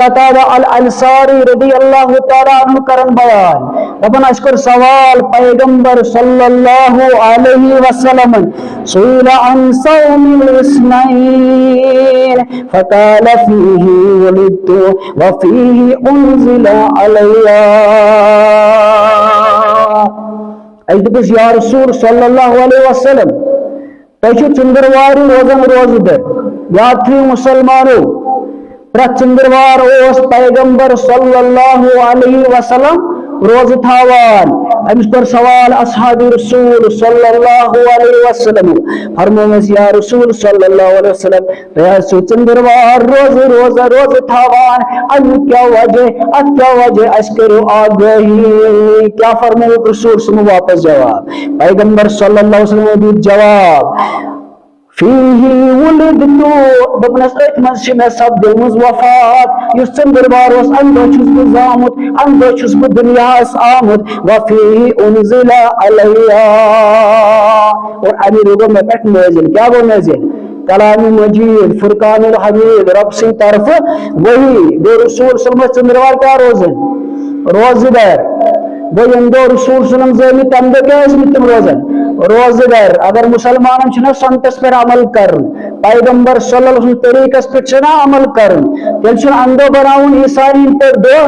قتادہ الانصاری رضی اللہ تعالیٰ عنہ کرن بیان دپن اشکر سوال پیغمبر صلی اللہ علیہ وسلم سئل عن صوم الاثنین فقال فیہ ولدت وفیہ انزل علیہ اس دپس یا رسول صلی اللہ علیہ وسلم تیچو چندرواری روزن روز در یاد تھی مسلمانو پرت چندروار اوس پیغمبر صلی اللہ علیہ وسلم روز تھاوان امس پر سوال اصحاب رسول صلی اللہ علیہ وسلم فرموس یا رسول صلی اللہ علیہ وسلم ریاض چندروار روز تھاوان ام کیا وجہ اس کرو آگہی کیا فرمو رسول صلی واپس جواب پیغمبر صلی اللہ علیہ وسلم بھی جواب فیہ ولدتو دپنس ات مز میں سب دلمز وفات یس چندروار اس اندو چھس بہ زامت اندو چھس بہ دنیاس آمت وفیہ انزل علیہ اور امی روگو میں پٹ نازل کیا گو نازل کلام مجید فرقان الحمید رب سی طرف وہی دو رسول صلی اللہ علیہ وسلم چندروار کیا روزن روز در وہ دو رسول صلی اللہ علیہ وسلم تم دو کیا اس میں تم روزن روزدر اگر مسلمان چھنا سنتس پر عمل کرن پیغمبر صلی اللہ علیہ وسلم طریقس پر چھنا عمل کرن تیل چھنا اندو بناون عیسائین پر دو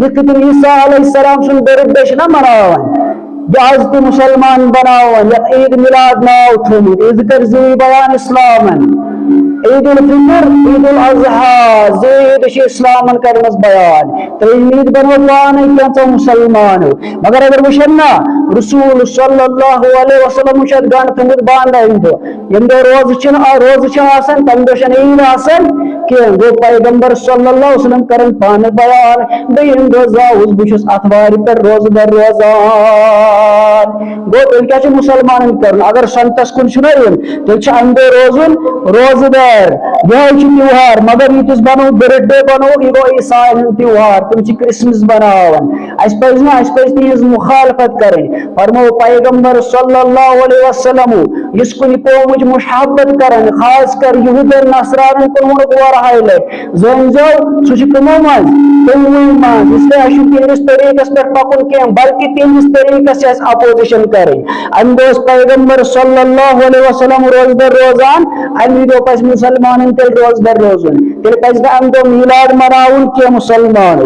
یکتن عیسیٰ علیہ السلام سن برد چھنا مناون جازت مسلمان بناون یا عید میلاد ناو تھومید اذکر زی بیان اسلامن عید الفطر عید الاضحیٰ زید شی اسلامن کرنس بیان تو عید بنوان کیا مسلمان مگر اگر وشنا رسول صلی اللہ علیہ وسلم شد گان تمد باندھا ہندو یندو روز چھ آسن تندوشن عید آسن کہ وہ پیغمبر صلی اللہ علیہ وسلم کرن پان بیان دین روزہ اس بشس اتوار پر روز در روزان گو تل کیا مسلمان کرن اگر سنتس کن چھنائن تل چھ اندو روزن روز در یہ تیوہار مگر یہ تس بنو برتھ ڈے بنو یہ عیسائن تیوہار تم چھ کرسمس بناون اس پز تیز مخالفت کریں فرمو پیغمبر صلی اللہ علیہ وسلم اس کو پومج محبت کرن خاص کر یہود نصران کو گوار ہائلے زنجو سوچ کمو مز تموی مز اس لیے اشو تیس طریقس پر پکن کیم بلکہ تیس طریقس سے اپوزیشن کریں اندوز پیغمبر صلی اللہ علیہ وسلم روز در روزان امیدو پس مسلمان تل روز در روزن تل پس اندو میلاد مناون کے مسلمان